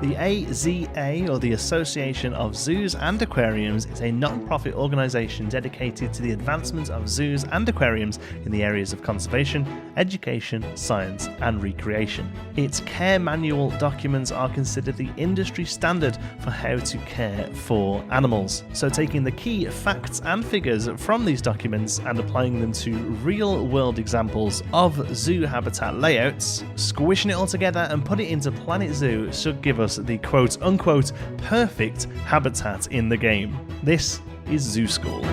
The AZA, or the Association of Zoos and Aquariums, is a non-profit organisation dedicated to the advancement of zoos and aquariums in the areas of conservation, education, science and recreation. Its Care Manual documents are considered the industry standard for how to care for animals. So taking the key facts and figures from these documents and applying them to real-world examples of zoo habitat layouts, squishing it all together and put it into Planet Zoo should give us the quote-unquote perfect habitat in the game. This is Zoo School.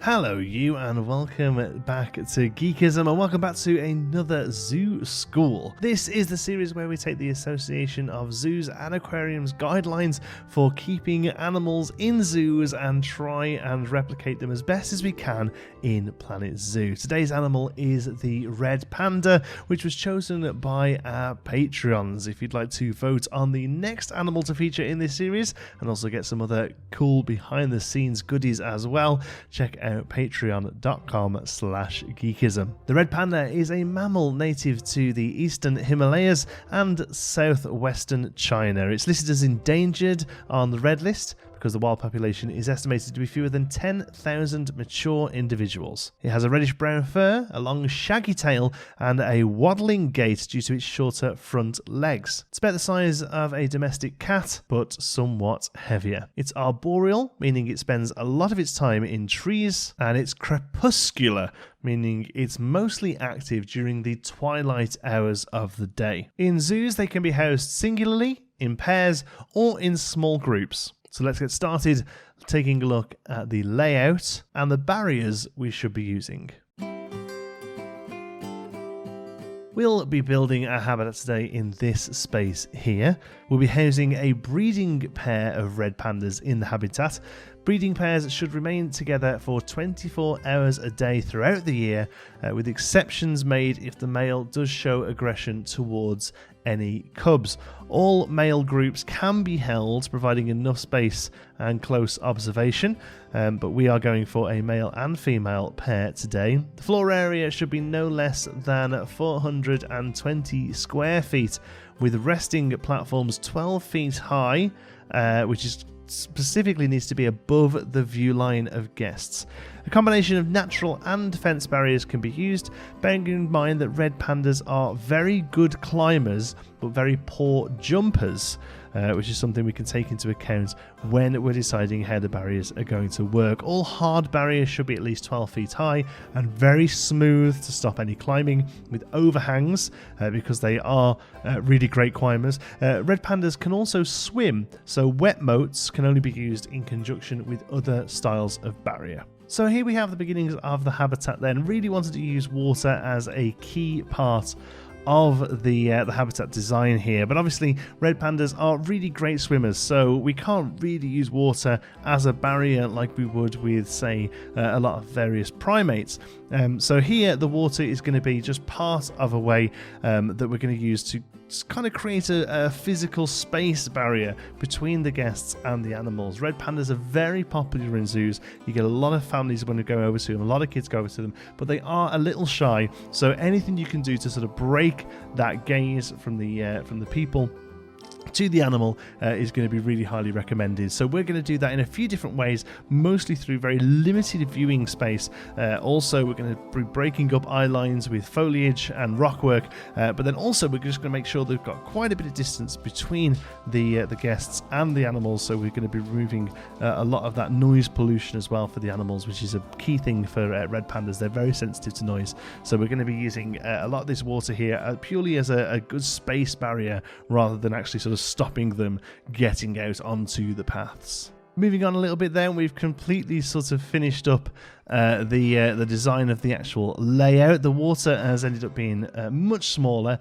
Hello you and welcome back to Geekism and welcome back to another Zoo School. This is the series where we take the Association of Zoos and Aquariums guidelines for keeping animals in zoos and try and replicate them as best as we can in Planet Zoo. Today's animal is the Red Panda, which was chosen by our Patreons. If you'd like to vote on the next animal to feature in this series and also get some other cool behind the scenes goodies as well, check out patreon.com/geekism. The red panda is a mammal native to the eastern Himalayas and southwestern China. It's listed as endangered on the red list because the wild population is estimated to be fewer than 10,000 mature individuals. It has a reddish-brown fur, a long shaggy tail, and a waddling gait due to its shorter front legs. It's about the size of a domestic cat, but somewhat heavier. It's arboreal, meaning it spends a lot of its time in trees, and it's crepuscular, meaning it's mostly active during the twilight hours of the day. In zoos, they can be housed singularly, in pairs, or in small groups. So let's get started taking a look at the layout and the barriers we should be using. We'll be building our habitat today in this space here. We'll be housing a breeding pair of red pandas in the habitat. Breeding pairs should remain together for 24 hours a day throughout the year, with exceptions made if the male does show aggression towards any cubs. All male groups can be held, providing enough space and close observation, but we are going for a male and female pair today. The floor area should be no less than 420 square feet, with resting platforms 12 feet high, which is specifically needs to be above the view line of guests. A combination of natural and fence barriers can be used, bearing in mind that red pandas are very good climbers but very poor jumpers, which is something we can take into account when we're deciding how the barriers are going to work. All hard barriers should be at least 12 feet high and very smooth to stop any climbing, with overhangs because they are really great climbers. Red pandas can also swim, so wet moats can only be used in conjunction with other styles of barrier. So here we have the beginnings of the habitat then. Really wanted to use water as a key part of the habitat design here, but obviously red pandas are really great swimmers, so we can't really use water as a barrier like we would with, say, a lot of various primates. So here the water is going to be just part of a way that we're going to use to kind of create a physical space barrier between the guests and the animals. Red pandas are very popular in zoos. You get a lot of families when they go over to them, a lot of kids go over to them, but they are a little shy, so anything you can do to sort of break that gaze from the people to the animal is going to be really highly recommended. So we're going to do that in a few different ways, mostly through very limited viewing space. Also, we're going to be breaking up eye lines with foliage and rockwork, but then also we're just going to make sure they've got quite a bit of distance between the guests and the animals, so we're going to be removing a lot of that noise pollution as well for the animals, which is a key thing for red pandas. They're very sensitive to noise, so we're going to be using a lot of this water here purely as a good space barrier rather than actually sort of stopping them getting out onto the paths. Moving on a little bit then, we've completely sort of finished up the design of the actual layout. The water has ended up being much smaller.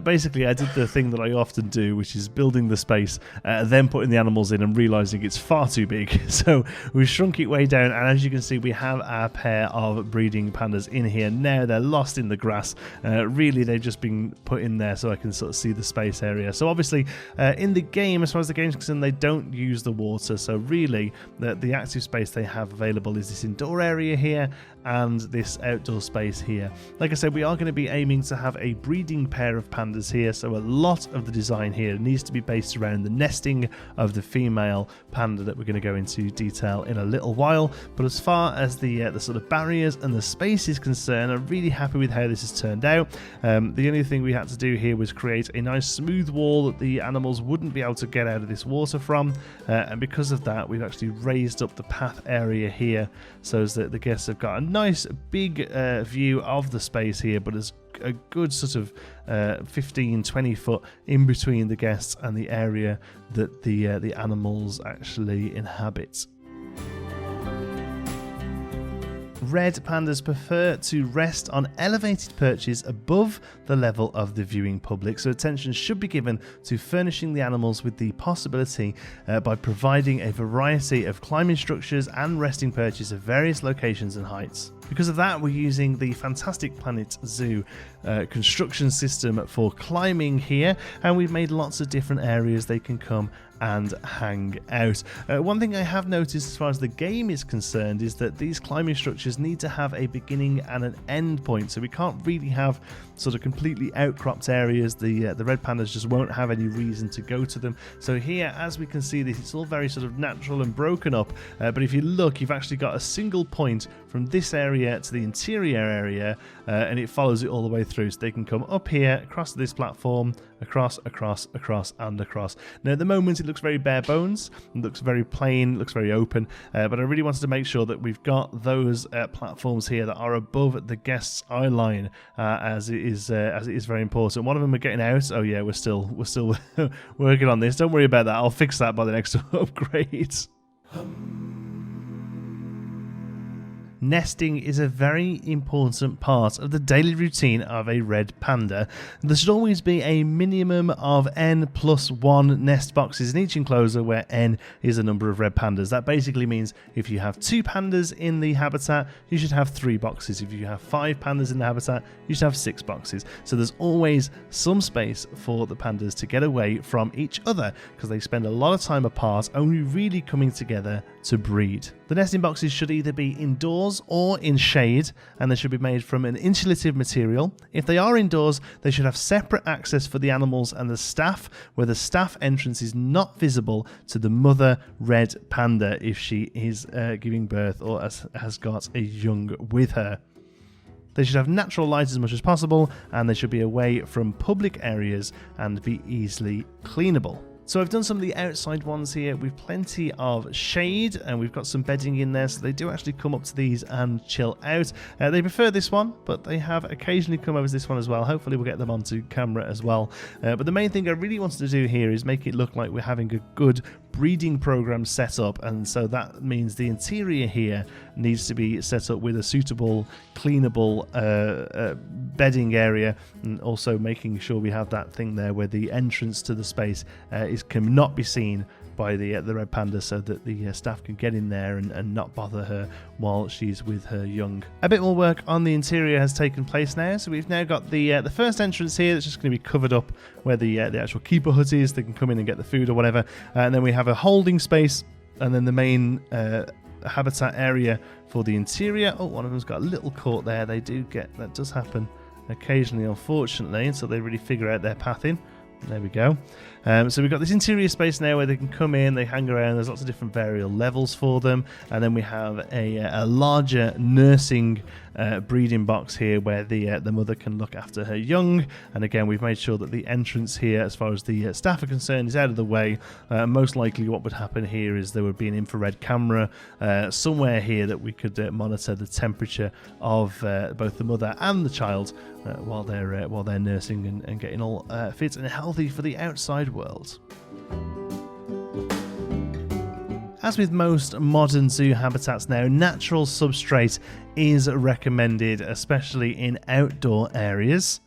Basically, I did the thing that I often do, which is building the space, then putting the animals in and realizing it's far too big. So we've shrunk it way down, and as you can see, we have our pair of breeding pandas in here now. They're lost in the grass. Really, they've just been put in there so I can sort of see the space area. So obviously, in the game, as far as the game's concerned, they don't use the water. So really, the active space they have available is this indoor area area here and this outdoor space here. Like I said, we are going to be aiming to have a breeding pair of pandas here, so a lot of the design here needs to be based around the nesting of the female panda that we're going to go into detail in a little while. But as far as the sort of barriers and the space is concerned, I'm really happy with how this has turned out. The only thing we had to do here was create a nice smooth wall that the animals wouldn't be able to get out of this water from, and because of that we've actually raised up the path area here so that the guests have got a nice big view of the space here, but as a good sort of 15-20 foot in between the guests and the area that the animals actually inhabit. Red pandas prefer to rest on elevated perches above the level of the viewing public, so attention should be given to furnishing the animals with the possibility by providing a variety of climbing structures and resting perches of various locations and heights. Because of that, we're using the Fantastic Planet Zoo construction system for climbing here, and we've made lots of different areas they can come and hang out. One thing I have noticed as far as the game is concerned is that these climbing structures need to have a beginning and an end point, so we can't really have sort of completely outcropped areas. The red pandas just won't have any reason to go to them. So here, as we can see, this it's all very sort of natural and broken up, but if you look, you've actually got a single point from this area to the interior area, and it follows it all the way through, so they can come up here, across this platform, across, and across. Now at the moment it looks very bare bones, it looks very plain, it looks very open, but I really wanted to make sure that we've got those platforms here that are above the guest's eye line, as it is very important. One of them are getting out. Oh yeah, we're still working on this. Don't worry about that. I'll fix that by the next upgrade. Nesting is a very important part of the daily routine of a red panda. There should always be a minimum of n+1 nest boxes in each enclosure, where n is the number of red pandas. That basically means if you have 2 pandas in the habitat, you should have 3 boxes. If you have 5 pandas in the habitat, you should have 6 boxes. So there's always some space for the pandas to get away from each other, because they spend a lot of time apart, only really coming together to breed. The nesting boxes should either be indoors or in shade, and they should be made from an insulative material. If they are indoors, they should have separate access for the animals and the staff, where the staff entrance is not visible to the mother red panda if she is giving birth or has got a young with her. They should have natural light as much as possible, and they should be away from public areas and be easily cleanable. So I've done some of the outside ones here with plenty of shade, and we've got some bedding in there, so they do actually come up to these and chill out. They prefer this one, but they have occasionally come over to this one as well. Hopefully we'll get them onto camera as well. But the main thing I really wanted to do here is make it look like we're having a good breeding program set up, and so that means the interior here needs to be set up with a suitable cleanable bedding area, and also making sure we have that thing there where the entrance to the space cannot be seen by the red panda, so that the staff can get in there and not bother her while she's with her young. A bit more work on the interior has taken place now, so we've now got the first entrance here that's just going to be covered up where the actual keeper hut is. They can come in and get the food or whatever, and then we have a holding space, and then the main habitat area for the interior. Oh, one of them's got a little court there. That does happen occasionally, unfortunately, until they really figure out their path in. There we go. So we've got this interior space now where they can come in, they hang around. There's lots of different variable levels for them, and then we have a larger nursing breeding box here where the mother can look after her young. And again, we've made sure that the entrance here, as far as the staff are concerned, is out of the way. Most likely what would happen here is there would be an infrared camera somewhere here that we could monitor the temperature of both the mother and the child while they're nursing and getting all fit and healthy for the outside world. As with most modern zoo habitats now, natural substrate is recommended, especially in outdoor areas.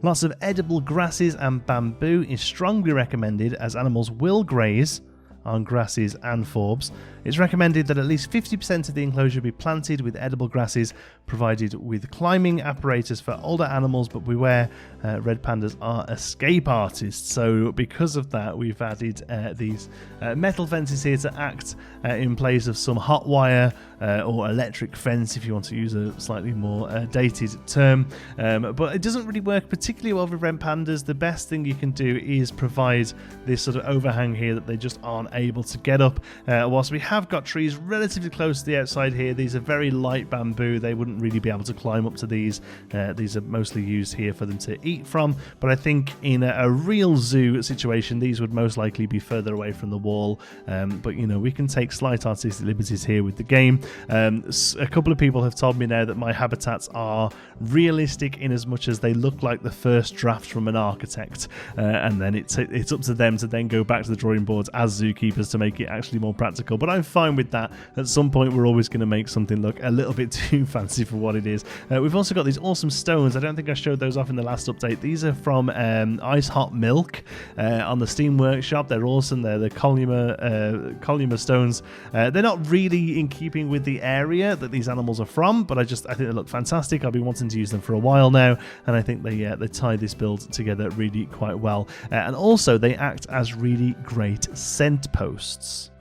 Lots of edible grasses and bamboo is strongly recommended, as animals will graze on grasses and forbs. It's recommended that at least 50% of the enclosure be planted with edible grasses, provided with climbing apparatus for older animals, but beware, red pandas are escape artists. So because of that, we've added these metal fences here to act in place of some hot wire or electric fence, if you want to use a slightly more dated term. But it doesn't really work particularly well with red pandas. The best thing you can do is provide this sort of overhang here that they just aren't able to get up. Whilst we have got trees relatively close to the outside here, these are very light bamboo. They wouldn't really be able to climb up to these. These are mostly used here for them to eat from, but I think in a real zoo situation, these would most likely be further away from the wall. But you know, we can take slight artistic liberties here with the game. A couple of people have told me now that my habitats are realistic in as much as they look like the first draft from an architect, and then it's up to them to then go back to the drawing boards as zookeepers to make it actually more practical. But I'm fine with that. At some point, we're always going to make something look a little bit too fancy for what it is. We've also got these awesome stones. I don't think I showed those off in the last update. These are from Ice Hot Milk on the Steam Workshop. They're awesome. They're the Columnar stones. They're not really in keeping with the area that these animals are from, but I think they look fantastic. I've been wanting to use them for a while now, and I think they tie this build together really quite well. And also, they act as really great scent posts.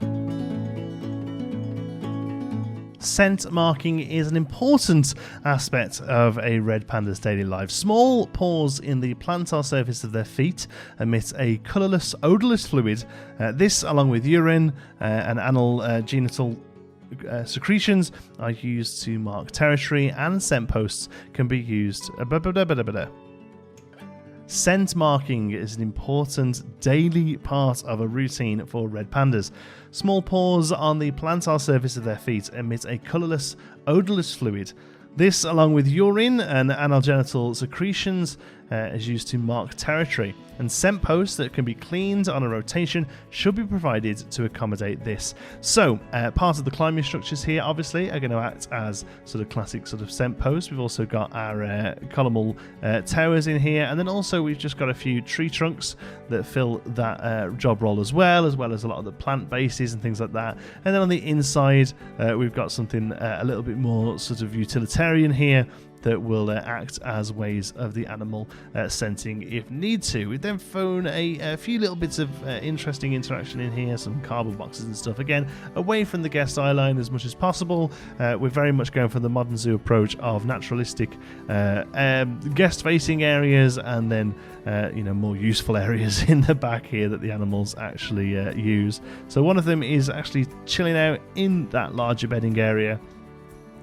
Scent marking is an important aspect of a red panda's daily life. Small pores in the plantar surface of their feet emit a colourless, odourless fluid. This, along with urine and anal genital secretions, are used to mark territory, and scent posts can be used. Scent marking is an important daily part of a routine for red pandas. Small pores on the plantar surface of their feet emit a colourless, odourless fluid. This, along with urine and anal-genital secretions, is used to mark territory, and scent posts that can be cleaned on a rotation should be provided to accommodate this. So, part of the climbing structures here, obviously, are going to act as sort of classic sort of scent posts. We've also got our columnal towers in here, and then also we've just got a few tree trunks that fill that job role as well as a lot of the plant bases and things like that. And then on the inside, we've got something a little bit more sort of utilitarian here that will act as ways of the animal scenting if need to. We've then thrown a few little bits of interesting interaction in here, some cardboard boxes and stuff, again away from the guest eye line as much as possible. We're very much going for the modern zoo approach of naturalistic guest facing areas, and then more useful areas in the back here that the animals actually use. So one of them is actually chilling out in that larger bedding area,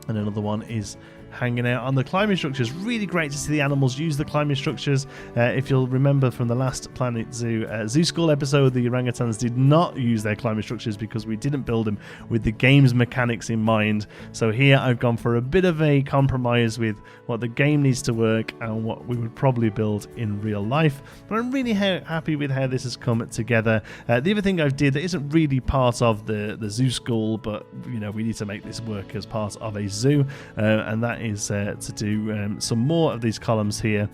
and another one is hanging out on the climbing structures. Really great to see the animals use the climbing structures. If you'll remember from the last Planet Zoo Zoo School episode, the orangutans did not use their climbing structures because we didn't build them with the game's mechanics in mind. So here I've gone for a bit of a compromise with what the game needs to work and what we would probably build in real life. But I'm really happy with how this has come together. The other thing I've did that isn't really part of the Zoo School, but we need to make this work as part of a zoo, and that is to do some more of these columns here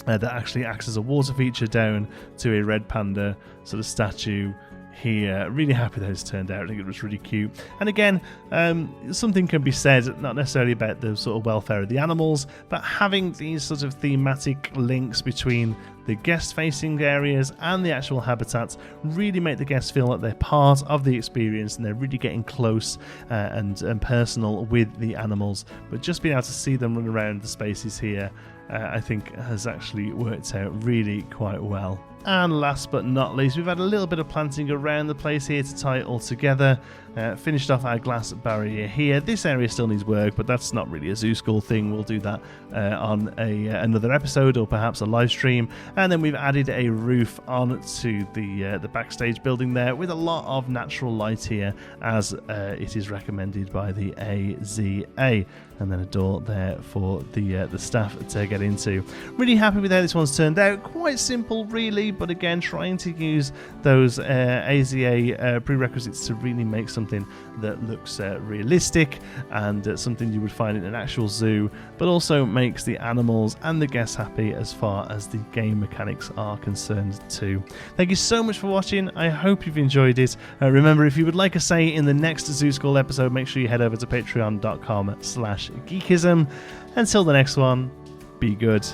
that actually acts as a water feature down to a red panda sort of statue here. Really happy that it's turned out. I think it was really cute. And again, something can be said, not necessarily about the sort of welfare of the animals, but having these sort of thematic links between the guest-facing areas and the actual habitats really make the guests feel like they're part of the experience and they're really getting close and personal with the animals. But just being able to see them run around the spaces here, I think has actually worked out really quite well. And last but not least, we've had a little bit of planting around the place here to tie it all together. Finished off our glass barrier here. This area still needs work, but that's not really a Zoo School thing. We'll do that on another episode or perhaps a live stream. And then we've added a roof onto the backstage building there with a lot of natural light here, as it is recommended by the AZA. and then a door there for the staff to get into. Really happy with how this one's turned out. Quite simple, really, but again, trying to use those AZA prerequisites to really make something that looks realistic and something you would find in an actual zoo, but also makes the animals and the guests happy as far as the game mechanics are concerned too. Thank you so much for watching. I hope you've enjoyed it. Remember, if you would like a say in the next Zoo School episode, make sure you head over to patreon.com/geekism. Until the next one, be good.